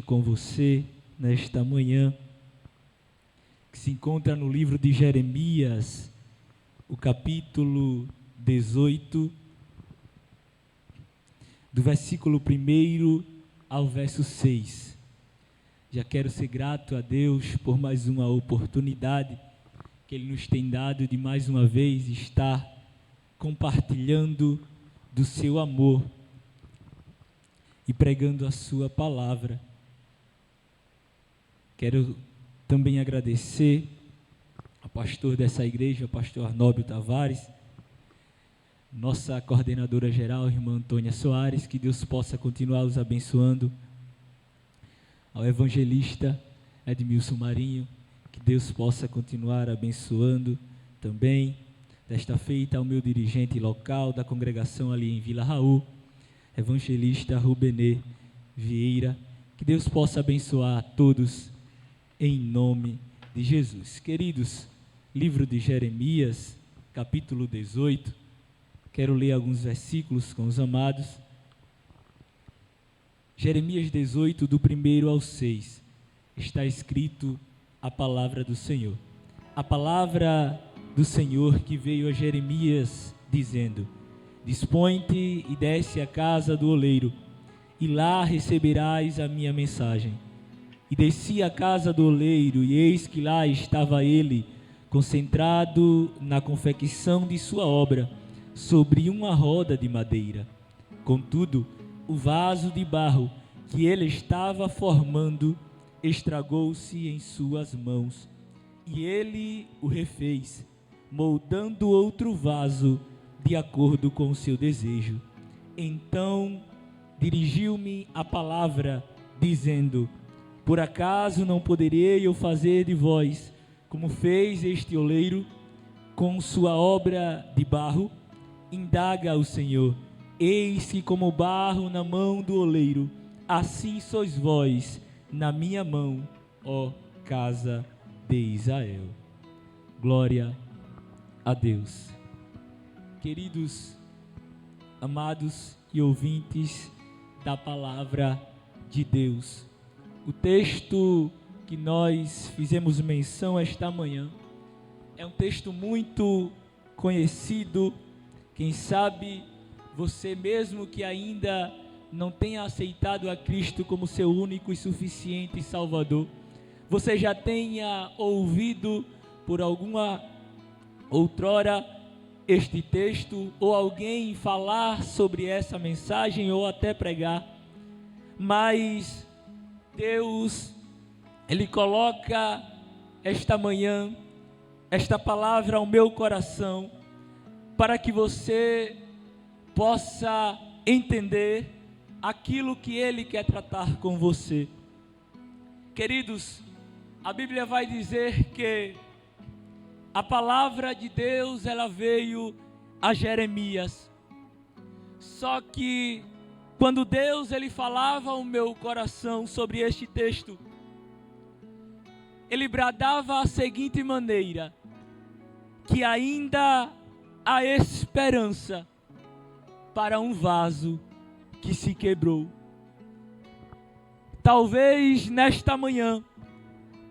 com você nesta manhã, que se encontra no livro de Jeremias, o capítulo 18, do versículo 1 ao verso 6. Já quero ser grato a Deus por mais uma oportunidade que Ele nos tem dado de mais uma vez estar compartilhando do seu amor e pregando a sua palavra. Quero também agradecer ao pastor dessa igreja, o pastor Arnóbio Tavares, nossa coordenadora geral, irmã Antônia Soares, que Deus possa continuar os abençoando, ao evangelista Edmilson Marinho, que Deus possa continuar abençoando também. Desta feita, ao meu dirigente local da congregação ali em Vila Raul, evangelista Rubenê Vieira, que Deus possa abençoar a todos em nome de Jesus. Queridos, livro de Jeremias, capítulo 18, quero ler alguns versículos com os amados. Jeremias 18, do 1 ao 6, está escrito a palavra do Senhor. A palavra do Senhor que veio a Jeremias dizendo: Dispõe-te e desce à casa do oleiro, e lá receberás a minha mensagem. E desci à casa do oleiro, e eis que lá estava ele, concentrado na confecção de sua obra, sobre uma roda de madeira. Contudo, o vaso de barro que ele estava formando estragou-se em suas mãos, e ele o refez, moldando outro vaso de acordo com o seu desejo. Então dirigiu-me a palavra, dizendo: Por acaso não poderei eu fazer de vós como fez este oleiro com sua obra de barro? Indaga o Senhor. Eis que como barro na mão do oleiro, assim sois vós na minha mão, ó casa de Israel. Glória a Deus. Queridos, amados e ouvintes da palavra de Deus, o texto que nós fizemos menção esta manhã é um texto muito conhecido. Quem sabe você mesmo que ainda não tenha aceitado a Cristo como seu único e suficiente Salvador, você já tenha ouvido por alguma outrora este texto, ou alguém falar sobre essa mensagem, ou até pregar. Mas Deus, Ele coloca esta manhã esta palavra ao meu coração, para que você possa entender aquilo que Ele quer tratar com você. Queridos, a Bíblia vai dizer que a palavra de Deus, ela veio a Jeremias. Só que quando Deus, Ele falava ao meu coração sobre este texto, Ele bradava a seguinte maneira: que ainda há esperança para um vaso que se quebrou. Talvez nesta manhã,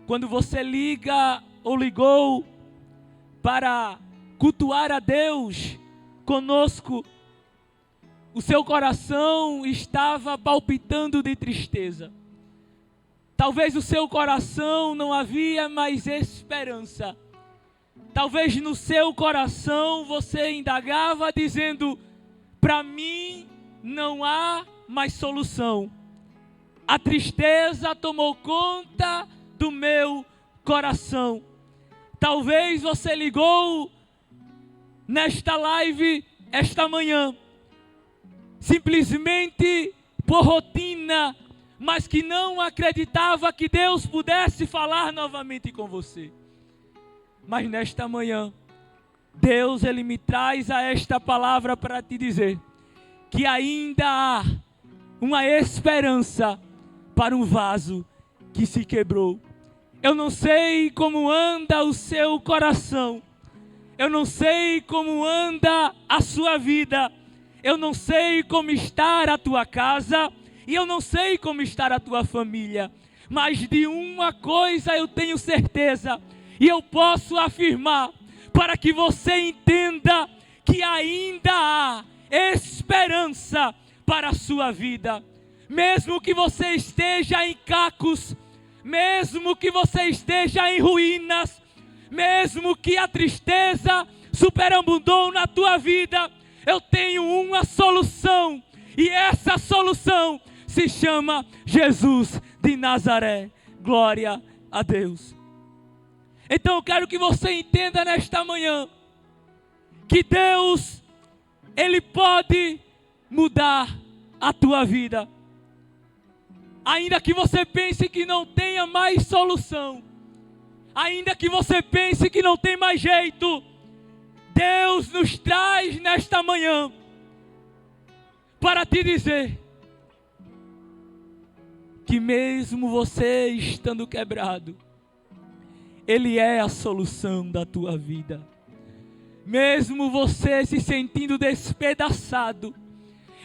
quando você liga ou ligou para cultuar a Deus conosco, o seu coração estava palpitando de tristeza. Talvez o seu coração não havia mais esperança. Talvez no seu coração você indagava dizendo: para mim não há mais solução. A tristeza tomou conta do meu coração. Talvez você ligou nesta live esta manhã simplesmente por rotina, mas que não acreditava que Deus pudesse falar novamente com você. Mas nesta manhã, Deus, Ele me traz a esta palavra para te dizer que ainda há uma esperança para um vaso que se quebrou. Eu não sei como anda o seu coração, eu não sei como anda a sua vida, eu não sei como está a tua casa, E eu não sei como está a tua família, mas de uma coisa eu tenho certeza, e eu posso afirmar, para que você entenda que ainda há esperança para a sua vida. Mesmo que você esteja em cacos, mesmo que você esteja em ruínas, mesmo que a tristeza superabundou na tua vida, eu tenho uma solução, e essa solução se chama Jesus de Nazaré. Glória a Deus. Então eu quero que você entenda nesta manhã, que Deus, Ele pode mudar a tua vida. Ainda que você pense que não tenha mais solução, ainda que você pense que não tem mais jeito, Deus nos traz nesta manhã para te dizer que mesmo você estando quebrado, Ele é a solução da tua vida. Mesmo você se sentindo despedaçado,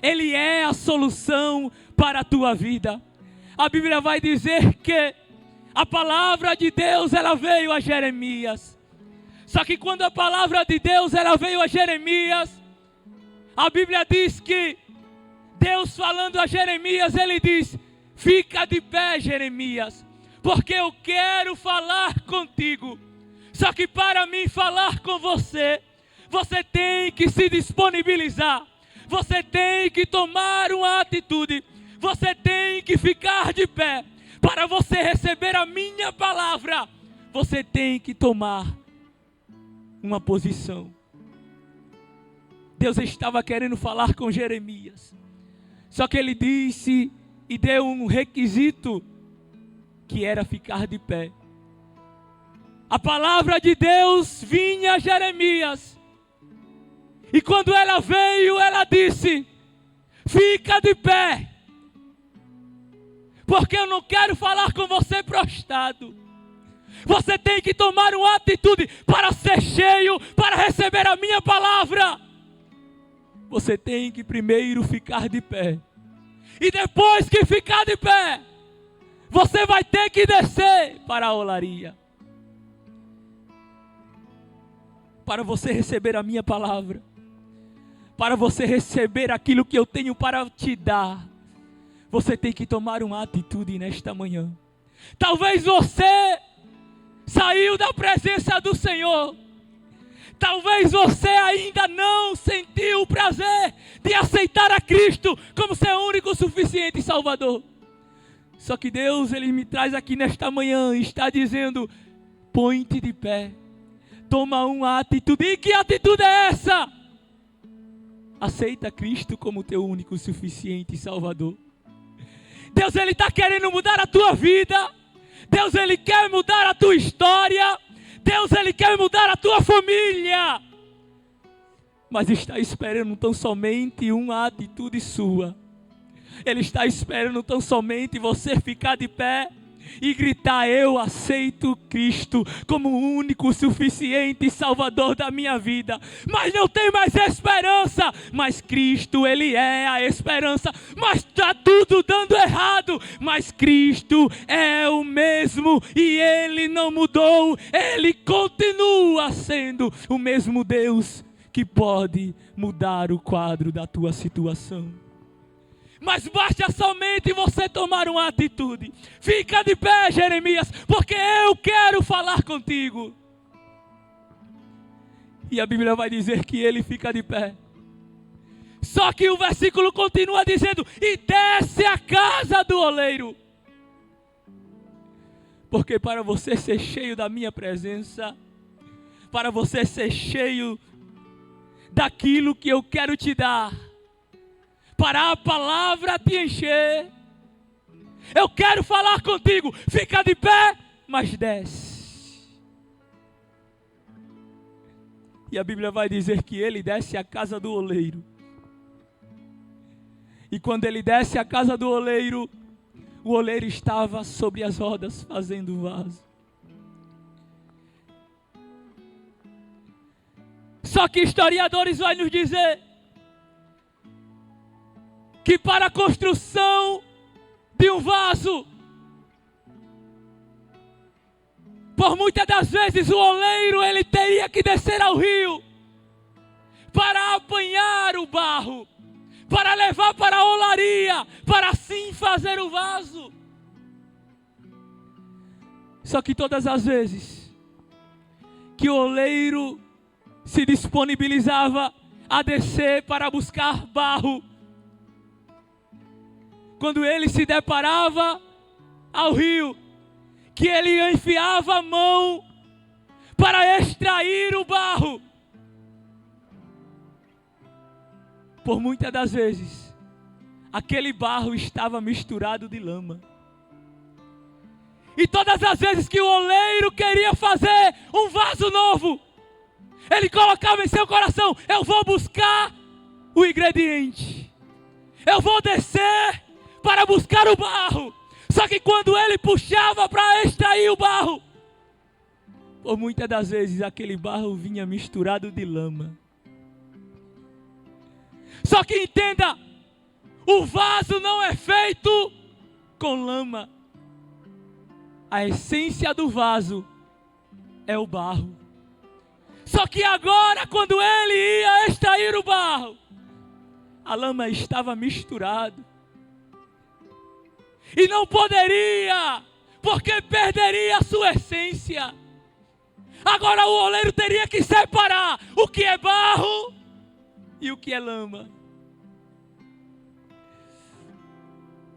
Ele é a solução para a tua vida. A Bíblia vai dizer que a palavra de Deus, ela veio a Jeremias. Só que quando a palavra de Deus, ela veio a Jeremias, a Bíblia diz que Deus falando a Jeremias, Ele diz: fica de pé, Jeremias, porque eu quero falar contigo. Só que para mim falar com você, você tem que se disponibilizar, você tem que tomar uma atitude, você tem que ficar de pé. Para você receber a minha palavra, você tem que tomar uma posição. Deus estava querendo falar com Jeremias, só que Ele disse e deu um requisito, que era ficar de pé. A palavra de Deus vinha a Jeremias, e quando ela veio, ela disse: fica de pé, porque eu não quero falar com você prostrado. Você tem que tomar uma atitude para ser cheio, para receber a minha palavra. Você tem que primeiro ficar de pé, e depois que ficar de pé, você vai ter que descer para a olaria, para você receber a minha palavra, para você receber aquilo que eu tenho para te dar. Você tem que tomar uma atitude nesta manhã. Talvez você saiu da presença do Senhor, talvez você ainda não sentiu o prazer de aceitar a Cristo como seu único, suficiente Salvador. Só que Deus, Ele me traz aqui nesta manhã e está dizendo: põe-te de pé, toma uma atitude. E que atitude é essa? Aceita Cristo como teu único, suficiente Salvador. Deus, Ele está querendo mudar a tua vida. Deus, Ele quer mudar a tua história. Deus, Ele quer mudar a tua família. Mas está esperando tão somente uma atitude sua. Ele está esperando tão somente você ficar de pé e gritar: eu aceito Cristo como o único, suficiente Salvador da minha vida. Mas não tem mais esperança. Mas Cristo, Ele é a esperança. Mas está tudo dando errado. Mas Cristo é o mesmo e Ele não mudou. Ele continua sendo o mesmo Deus que pode mudar o quadro da tua situação. Mas basta somente você tomar uma atitude. Fica de pé, Jeremias, porque eu quero falar contigo. E a Bíblia vai dizer que ele fica de pé. Só que o versículo continua dizendo: e desce a casa do oleiro. Porque para você ser cheio da minha presença, para você ser cheio daquilo que eu quero te dar, para a palavra te encher, eu quero falar contigo. Fica de pé, mas desce. E a Bíblia vai dizer que ele desce à casa do oleiro. E quando ele desce à casa do oleiro, o oleiro estava sobre as rodas fazendo o vaso. Só que historiadores vão nos dizer que para a construção de um vaso. Por muitas das vezes o oleiro ele teria que descer ao rio para apanhar o barro, para levar para a olaria, para assim fazer o vaso. Só que todas as vezes que o oleiro se disponibilizava a descer para buscar barro, quando ele se deparava ao rio, que ele enfiava a mão para extrair o barro, por muitas das vezes, aquele barro estava misturado de lama. E todas as vezes que o oleiro queria fazer um vaso novo, ele colocava em seu coração: eu vou buscar o ingrediente, eu vou descer para buscar o barro. Só que quando ele puxava para extrair o barro, por muitas das vezes aquele barro vinha misturado de lama. Só que entenda, o vaso não é feito com lama. A essência do vaso é o barro. Só que agora, quando ele ia extrair o barro, a lama estava misturada. E não poderia, porque perderia a sua essência. Agora o oleiro teria que separar o que é barro e o que é lama.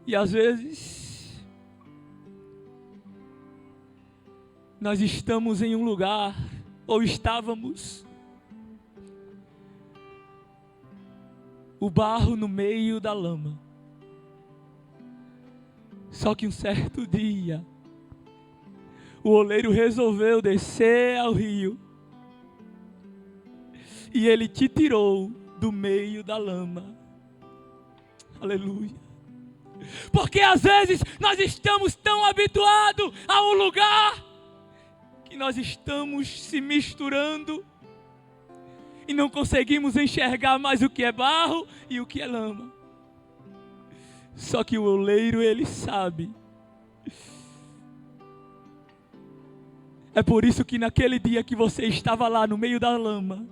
E às vezes nós estamos em um lugar, ou estávamos, o barro no meio da lama. Só que um certo dia, o oleiro resolveu descer ao rio, e ele te tirou do meio da lama. Aleluia. Porque às vezes nós estamos tão habituados a um lugar, que nós estamos se misturando, e não conseguimos enxergar mais o que é barro e o que é lama. Só que o oleiro, ele sabe. É por isso que naquele dia que você estava lá no meio da lama,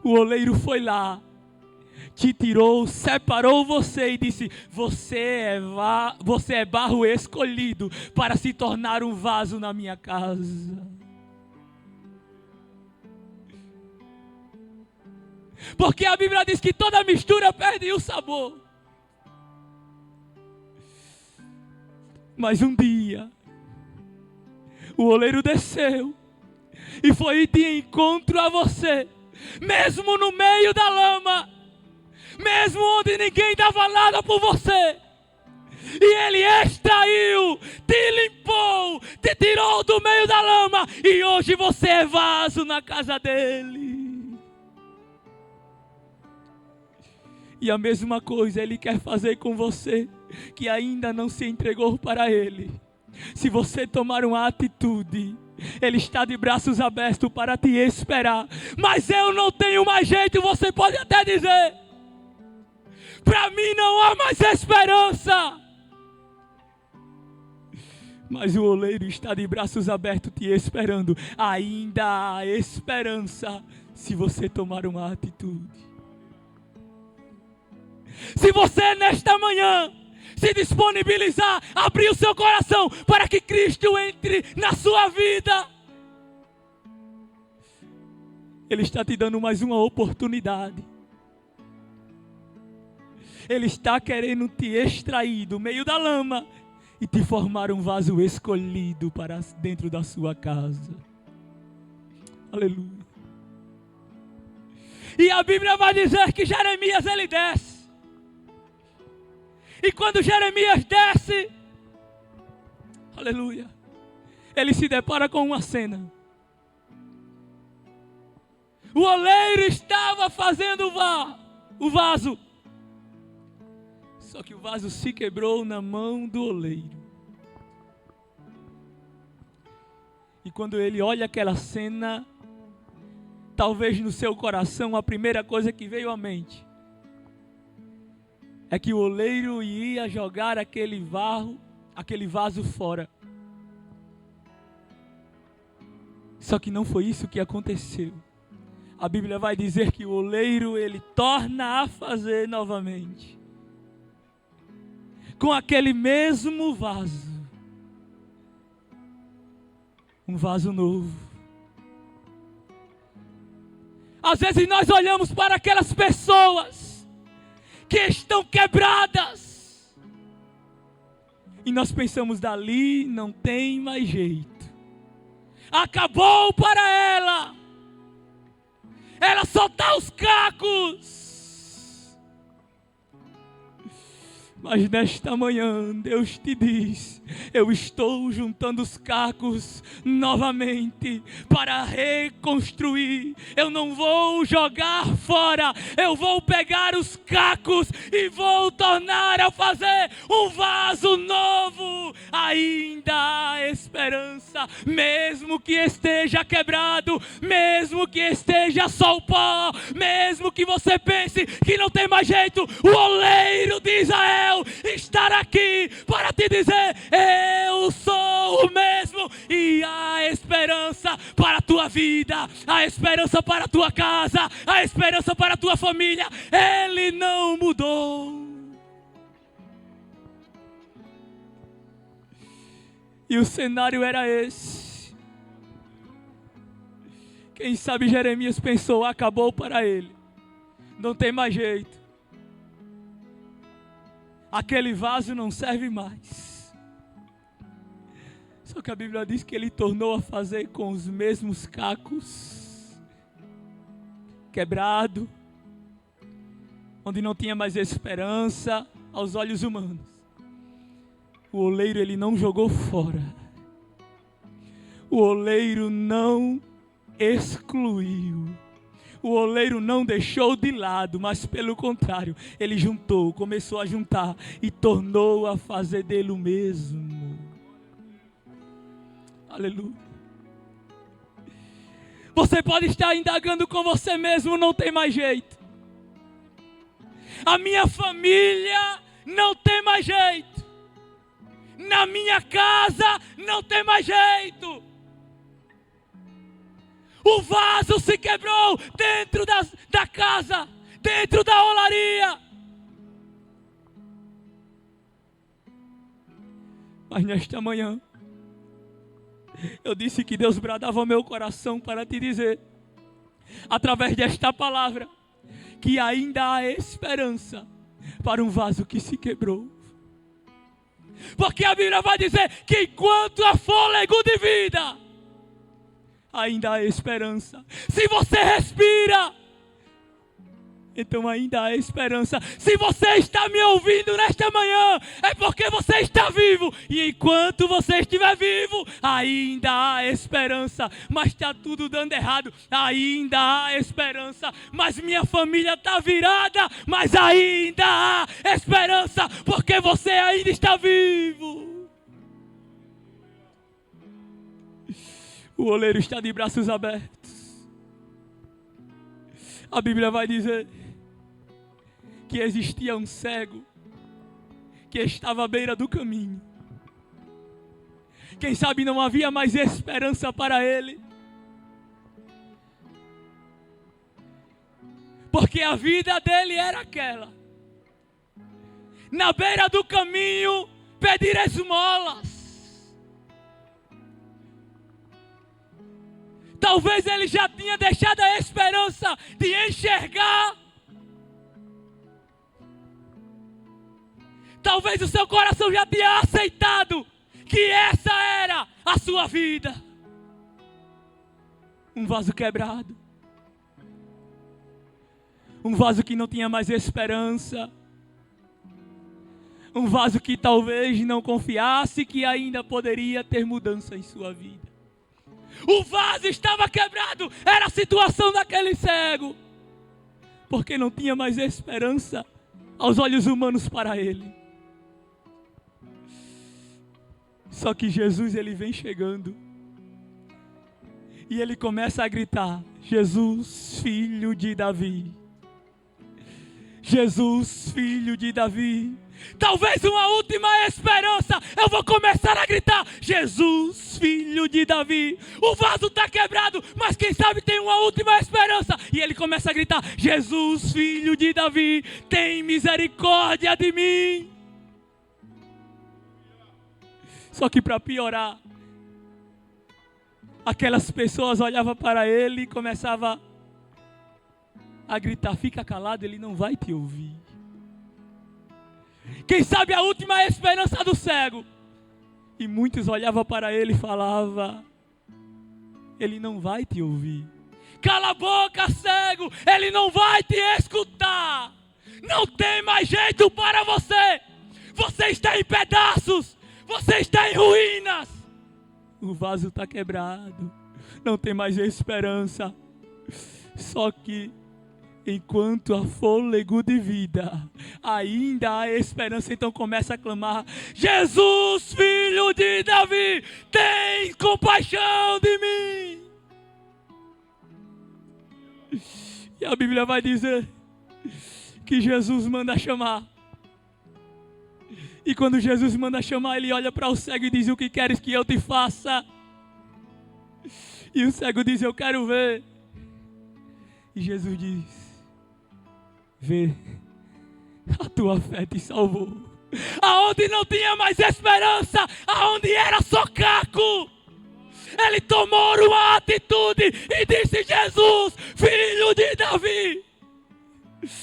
o oleiro foi lá, te tirou, separou você e disse: você é barro escolhido para se tornar um vaso na minha casa. Porque a Bíblia diz que toda mistura perde o sabor. Mas um dia, o oleiro desceu e foi de encontro a você, mesmo no meio da lama, mesmo onde ninguém dava nada por você. E ele extraiu, te limpou, te tirou do meio da lama, e hoje você é vaso na casa dele. E a mesma coisa Ele quer fazer com você, que ainda não se entregou para Ele. Se você tomar uma atitude, Ele está de braços abertos para te esperar. Mas eu não tenho mais jeito, você pode até dizer: para mim não há mais esperança. Mas o oleiro está de braços abertos te esperando. Ainda há esperança, se você tomar uma atitude. Se você nesta manhã se disponibilizar, abrir o seu coração para que Cristo entre na sua vida, Ele está te dando mais uma oportunidade. Ele está querendo te extrair do meio da lama e te formar um vaso escolhido para dentro da sua casa. Aleluia. E a Bíblia vai dizer que Jeremias ele desce. E quando Jeremias desce, aleluia, ele se depara com uma cena. O oleiro estava fazendo o vaso. Só que o vaso se quebrou na mão do oleiro. E quando ele olha aquela cena, talvez no seu coração a primeira coisa que veio à mente: é que o oleiro ia jogar aquele vaso fora. Só que não foi isso que aconteceu. A Bíblia vai dizer que o oleiro, ele torna a fazer novamente. Com aquele mesmo vaso. Um vaso novo. Às vezes nós olhamos para aquelas pessoas que estão quebradas. E nós pensamos, dali não tem mais jeito. Acabou para ela. Ela só dá os cacos. Mas nesta manhã Deus te diz: eu estou juntando os cacos novamente para reconstruir. Eu não vou jogar fora, eu vou pegar os cacos e vou tornar a fazer um vaso novo. Ainda há esperança, mesmo que esteja quebrado, mesmo que esteja só o pó, mesmo que você pense que não tem mais jeito. O oleiro de Israel estar aqui para te dizer: eu sou o mesmo. E há esperança para a tua vida, há esperança para a tua casa, há esperança para a tua família. Ele não mudou. E o cenário era esse. Quem sabe Jeremias pensou: acabou para ele, não tem mais jeito. Aquele vaso não serve mais. Só que a Bíblia diz que ele tornou a fazer com os mesmos cacos, quebrado, onde não tinha mais esperança aos olhos humanos. O oleiro, ele não jogou fora. O oleiro não excluiu. O oleiro não deixou de lado, mas pelo contrário, ele juntou, começou a juntar e tornou a fazer dele o mesmo. Aleluia. Você pode estar indagando com você mesmo: não tem mais jeito. A minha família não tem mais jeito. Na minha casa não tem mais jeito. O vaso se quebrou dentro da casa, dentro da olaria. Mas nesta manhã, eu disse que Deus bradava ao meu coração para te dizer, através desta palavra, que ainda há esperança para um vaso que se quebrou. Porque a Bíblia vai dizer que enquanto há fôlego de vida, ainda há esperança. Se você respira, então ainda há esperança. Se você está me ouvindo nesta manhã, é porque você está vivo. E enquanto você estiver vivo, ainda há esperança. Mas está tudo dando errado, ainda há esperança. Mas minha família está virada, mas ainda há esperança, porque você ainda está vivo. O oleiro está de braços abertos. A Bíblia vai dizer que existia um cego que estava à beira do caminho. Quem sabe não havia mais esperança para ele, porque a vida dele era aquela: na beira do caminho pedir esmolas. Talvez ele já tinha deixado a esperança de enxergar. Talvez o seu coração já tenha aceitado que essa era a sua vida. Um vaso quebrado. Um vaso que não tinha mais esperança. Um vaso que talvez não confiasse que ainda poderia ter mudança em sua vida. O vaso estava quebrado, era a situação daquele cego, porque não tinha mais esperança aos olhos humanos para ele. Só que Jesus, ele vem chegando e ele começa a gritar: Jesus, filho de Davi, Jesus, filho de Davi. Talvez uma última esperança. Eu vou começar a gritar: Jesus, filho de Davi. O vaso está quebrado, mas quem sabe tem uma última esperança. E ele começa a gritar: Jesus, filho de Davi, tem misericórdia de mim. Só que para piorar, aquelas pessoas olhavam para ele e começavam a gritar: fica calado, ele não vai te ouvir. Quem sabe a última esperança do cego. E muitos olhavam para ele e falavam: ele não vai te ouvir. Cala a boca, cego, ele não vai te escutar. Não tem mais jeito para você. Você está em pedaços. Você está em ruínas. O vaso está quebrado. Não tem mais esperança. Só que enquanto há fôlego de vida, ainda há esperança. Então começa a clamar: Jesus, filho de Davi, tem compaixão de mim. E a Bíblia vai dizer que Jesus manda chamar. E quando Jesus manda chamar, ele olha para o cego e diz: o que queres que eu te faça? E o cego diz: eu quero ver. E Jesus diz: vê, a tua fé te salvou. Aonde não tinha mais esperança, aonde era só caco, ele tomou uma atitude e disse: Jesus, filho de Davi.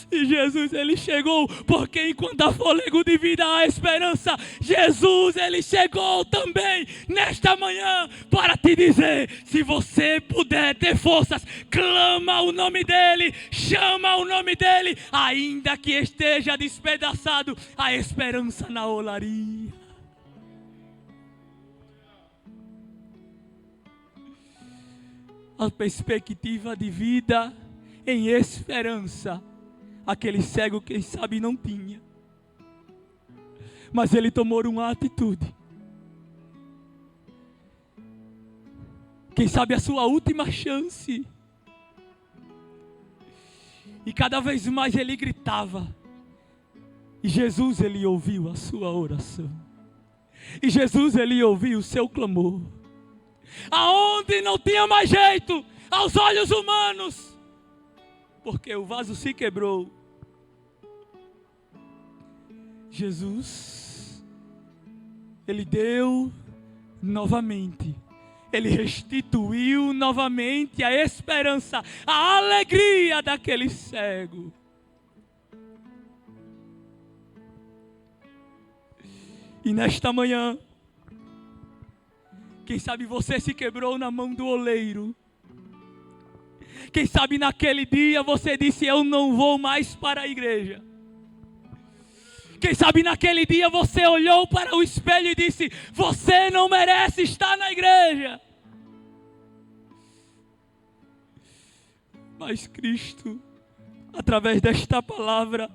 E Jesus, ele chegou, porque enquanto há fôlego de vida há esperança. Jesus, ele chegou também nesta manhã para te dizer: se você puder ter forças, clama o nome dele, chama o nome dele, ainda que esteja despedaçado, há esperança na olaria. A perspectiva de vida em esperança, aquele cego, quem sabe, não tinha. Mas ele tomou uma atitude. Quem sabe a sua última chance. E cada vez mais ele gritava. E Jesus, ele ouviu a sua oração. E Jesus, ele ouviu o seu clamor. Aonde não tinha mais jeito, aos olhos humanos, porque o vaso se quebrou, Jesus, ele deu novamente, ele restituiu novamente a esperança, a alegria daquele cego. E nesta manhã, quem sabe você se quebrou na mão do oleiro. Quem sabe naquele dia você disse: eu não vou mais para a igreja. Quem sabe naquele dia você olhou para o espelho e disse: você não merece estar na igreja. Mas Cristo, através desta palavra,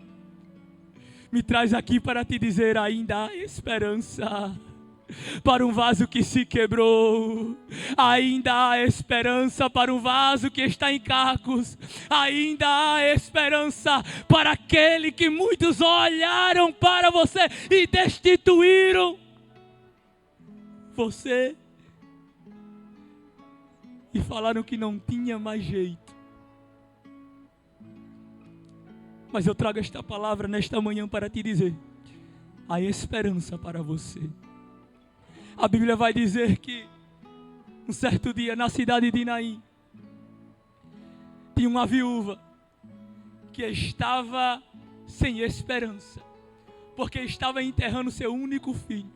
me traz aqui para te dizer: ainda há esperança. Para um vaso que se quebrou, ainda há esperança. Para um vaso que está em cacos, ainda há esperança. Para aquele que muitos olharam para você e destituíram você e falaram que não tinha mais jeito. Mas eu trago esta palavra nesta manhã para te dizer: há esperança para você. A Bíblia vai dizer que um certo dia na cidade de Naim tinha uma viúva que estava sem esperança, porque estava enterrando seu único filho.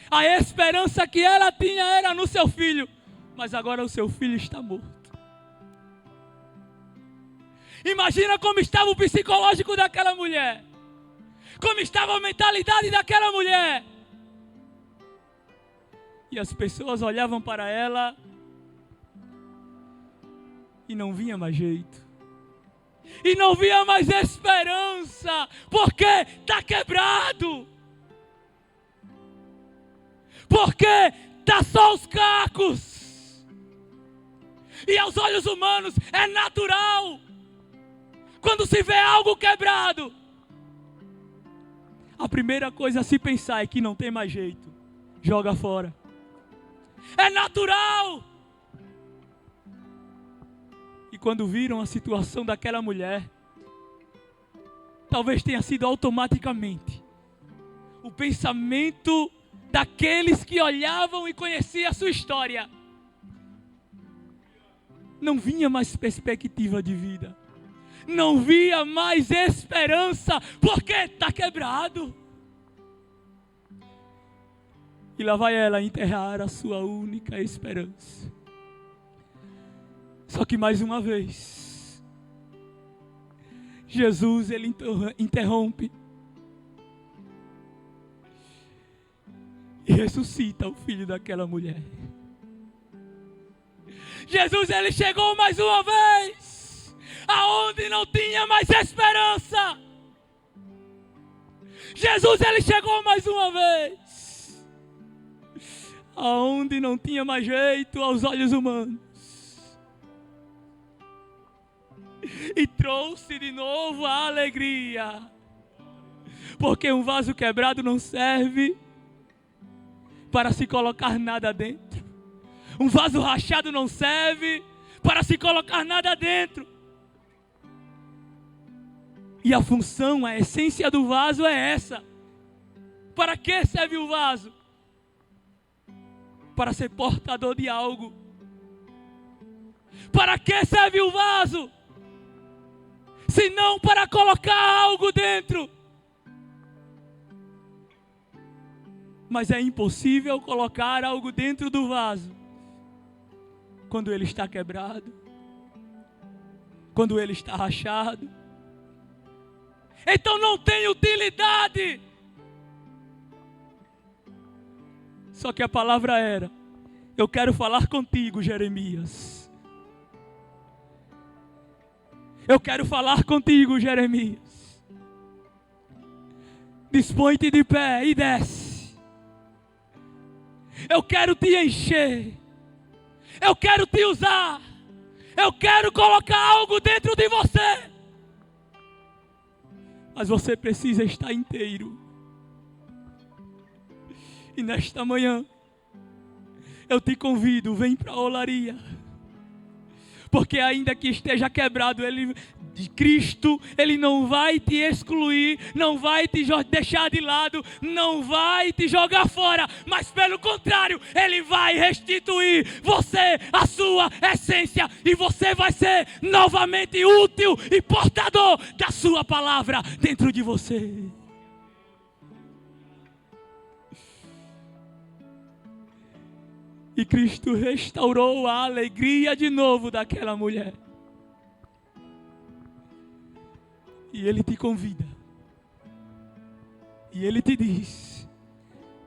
A esperança que ela tinha era no seu filho, mas agora o seu filho está morto. Imagina como estava o psicológico daquela mulher. Como estava a mentalidade daquela mulher. E as pessoas olhavam para ela e não vinha mais jeito. E não via mais esperança. Porque está quebrado. Porque está só os cacos. E aos olhos humanos é natural. Quando se vê algo quebrado, a primeira coisa a se pensar é que não tem mais jeito. Joga fora. É natural. E quando viram a situação daquela mulher, talvez tenha sido automaticamente o pensamento daqueles que olhavam e conheciam a sua história. Não vinha mais perspectiva de vida. Não via mais esperança, porque está quebrado. E lá vai ela enterrar a sua única esperança. Só que mais uma vez, Jesus, ele interrompe e ressuscita o filho daquela mulher. Jesus, ele chegou mais uma vez aonde não tinha mais esperança. Jesus, ele chegou mais uma vez aonde não tinha mais jeito aos olhos humanos. E trouxe de novo a alegria. Porque um vaso quebrado não serve para se colocar nada dentro. Um vaso rachado não serve para se colocar nada dentro. E a função, a essência do vaso é essa. Para que serve o vaso? Para ser portador de algo. Para que serve o vaso? Se não para colocar algo dentro. Mas é impossível colocar algo dentro do vaso quando ele está quebrado, quando ele está rachado. Então não tem utilidade. Só que a palavra era: eu quero falar contigo, Jeremias. Eu quero falar contigo, Jeremias. Dispõe-te de pé e desce. Eu quero te encher. Eu quero te usar. Eu quero colocar algo dentro de você. Mas você precisa estar inteiro. E nesta manhã, eu te convido, vem para a olaria. Porque ainda que esteja quebrado, Cristo, Ele não vai te excluir, não vai te deixar de lado, não vai te jogar fora, mas pelo contrário, Ele vai restituir você, a sua essência, e você vai ser novamente útil e portador da sua palavra dentro de você. E Cristo restaurou a alegria de novo daquela mulher. E Ele te convida. E Ele te diz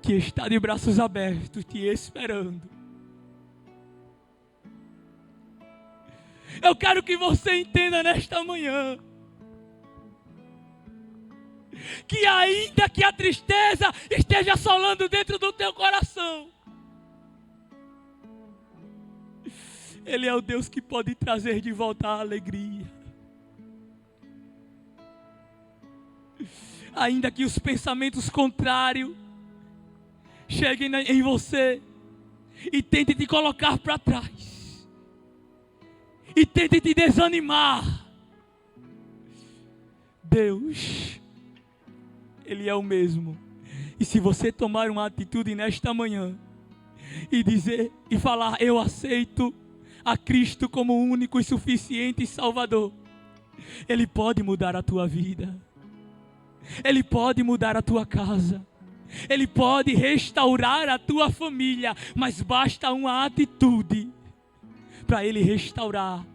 que está de braços abertos, te esperando. Eu quero que você entenda nesta manhã que ainda que a tristeza esteja assolando dentro do teu coração, Ele é o Deus que pode trazer de volta a alegria. Ainda que os pensamentos contrários cheguem em você e tentem te colocar para trás, e tentem te desanimar, Deus, Ele é o mesmo. E se você tomar uma atitude nesta manhã e dizer e falar: eu aceito a Cristo como o único e suficiente Salvador, Ele pode mudar a tua vida. Ele pode mudar a tua casa. Ele pode restaurar a tua família. Mas basta uma atitude para Ele restaurar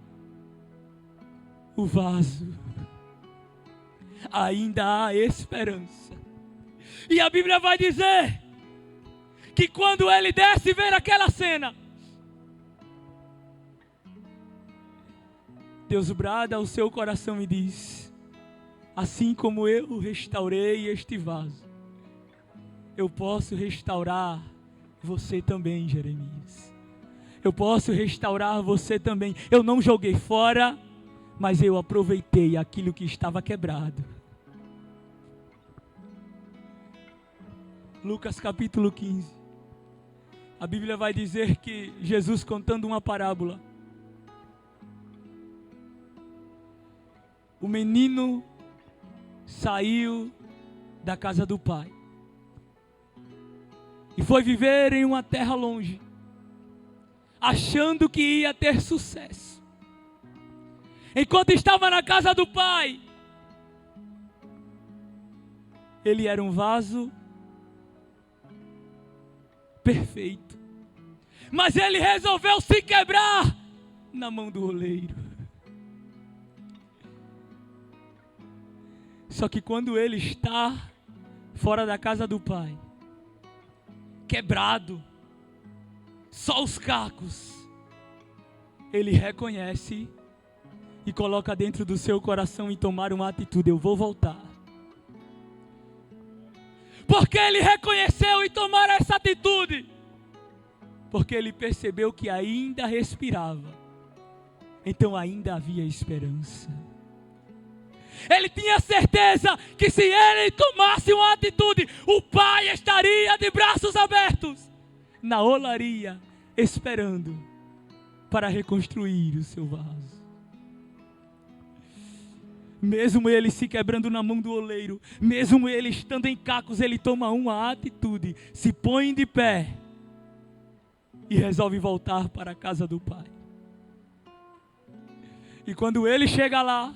o vaso. Ainda há esperança. E a Bíblia vai dizer que quando Ele desce ver aquela cena, Deus brada ao seu coração e diz: assim como eu restaurei este vaso, eu posso restaurar você também, Jeremias. Eu posso restaurar você também. Eu não joguei fora, mas eu aproveitei aquilo que estava quebrado. Lucas capítulo 15. A Bíblia vai dizer que Jesus, contando uma parábola, o menino saiu da casa do pai e foi viver em uma terra longe, achando que ia ter sucesso. Enquanto estava na casa do pai, ele era um vaso perfeito, mas ele resolveu se quebrar na mão do oleiro. Só que quando ele está fora da casa do pai, quebrado, só os cacos, ele reconhece e coloca dentro do seu coração em tomar uma atitude: eu vou voltar. Porque ele reconheceu e tomar essa atitude? Porque ele percebeu que ainda respirava. Então ainda havia esperança. Ele tinha certeza que se ele tomasse uma atitude, o pai estaria de braços abertos na olaria, esperando para reconstruir o seu vaso. Mesmo ele se quebrando na mão do oleiro, mesmo ele estando em cacos, ele toma uma atitude, se põe de pé e resolve voltar para a casa do pai. E quando ele chega lá,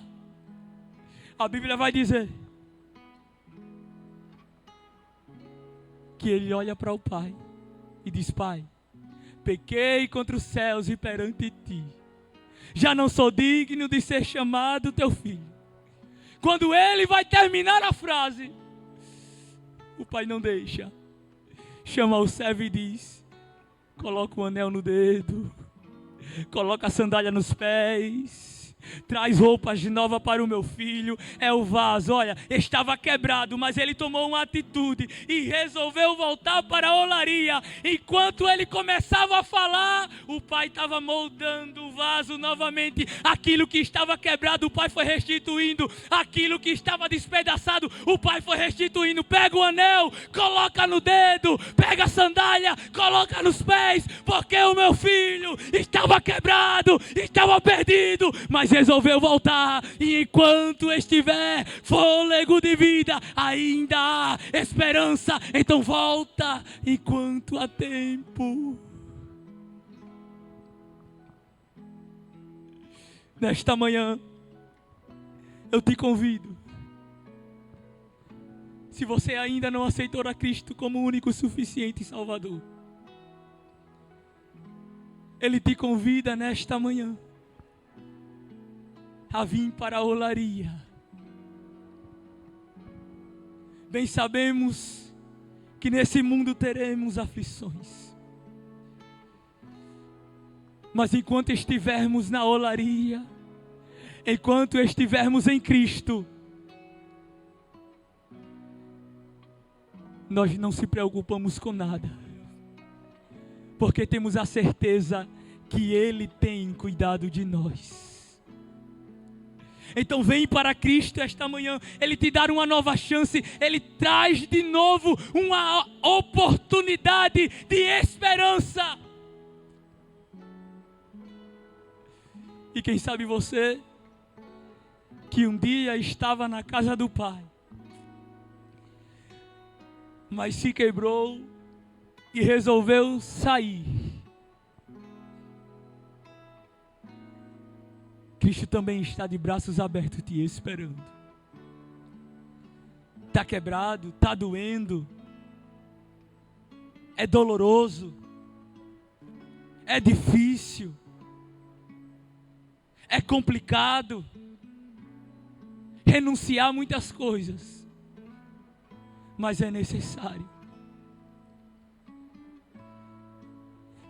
a Bíblia vai dizer que ele olha para o pai e diz: pai, pequei contra os céus e perante ti, já não sou digno de ser chamado teu filho. Quando ele vai terminar a frase, o pai não deixa, chama o servo e diz: coloca o anel no dedo, coloca a sandália nos pés, traz roupas novas para o meu filho. É o vaso, olha, estava quebrado, mas ele tomou uma atitude e resolveu voltar para a olaria. Enquanto ele começava a falar, o pai estava moldando o vaso novamente. Aquilo que estava quebrado, o pai foi restituindo. Aquilo que estava despedaçado, o pai foi restituindo. Pega o anel, coloca no dedo, pega a sandália, coloca nos pés, porque o meu filho estava quebrado, estava perdido, mas resolveu voltar. E enquanto estiver fôlego de vida, ainda há esperança. Então volta enquanto há tempo. Nesta manhã, eu te convido, se você ainda não aceitou a Cristo como único, suficiente Salvador, Ele te convida nesta manhã a vir para a olaria. Bem sabemos que nesse mundo teremos aflições, mas enquanto estivermos na olaria, enquanto estivermos em Cristo, nós não se preocupamos com nada, porque temos a certeza que Ele tem cuidado de nós. Então vem para Cristo esta manhã, Ele te dá uma nova chance, Ele traz de novo uma oportunidade de esperança. E quem sabe você, que um dia estava na casa do Pai, mas se quebrou e resolveu sair. Cristo também está de braços abertos te esperando. Está quebrado, está doendo, é doloroso, é difícil, é complicado renunciar a muitas coisas, mas é necessário.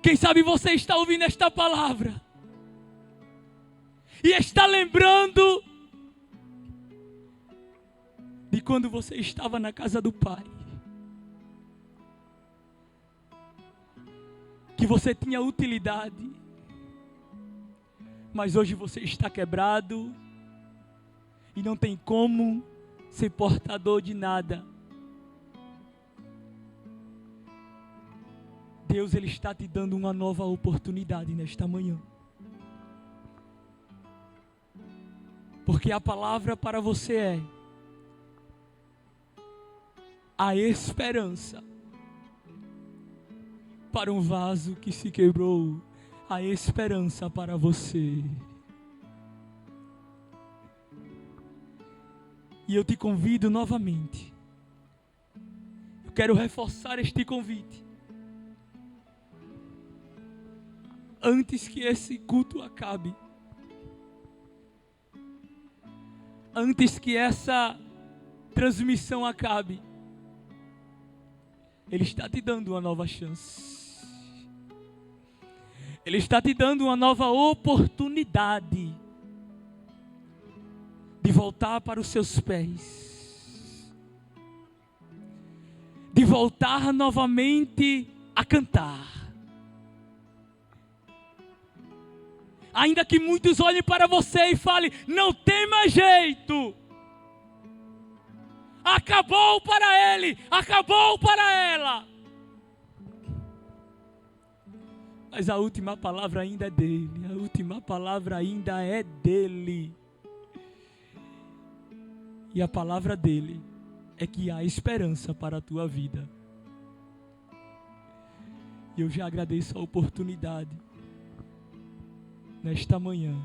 Quem sabe você está ouvindo esta palavra e está lembrando de quando você estava na casa do Pai, que você tinha utilidade, mas hoje você está quebrado e não tem como ser portador de nada. Deus, Ele está te dando uma nova oportunidade nesta manhã. Porque a palavra para você é: a esperança para um vaso que se quebrou, a esperança para você. E eu te convido novamente. Eu quero reforçar este convite. Antes que esse culto acabe, antes que essa transmissão acabe, Ele está te dando uma nova chance. Ele está te dando uma nova oportunidade de voltar para os seus pés, de voltar novamente a cantar. Ainda que muitos olhem para você e falem: não tem mais jeito, acabou para ele, acabou para ela. Mas a última palavra ainda é dele, a última palavra ainda é dele. E a palavra dele é que há esperança para a tua vida. E eu já agradeço a oportunidade nesta manhã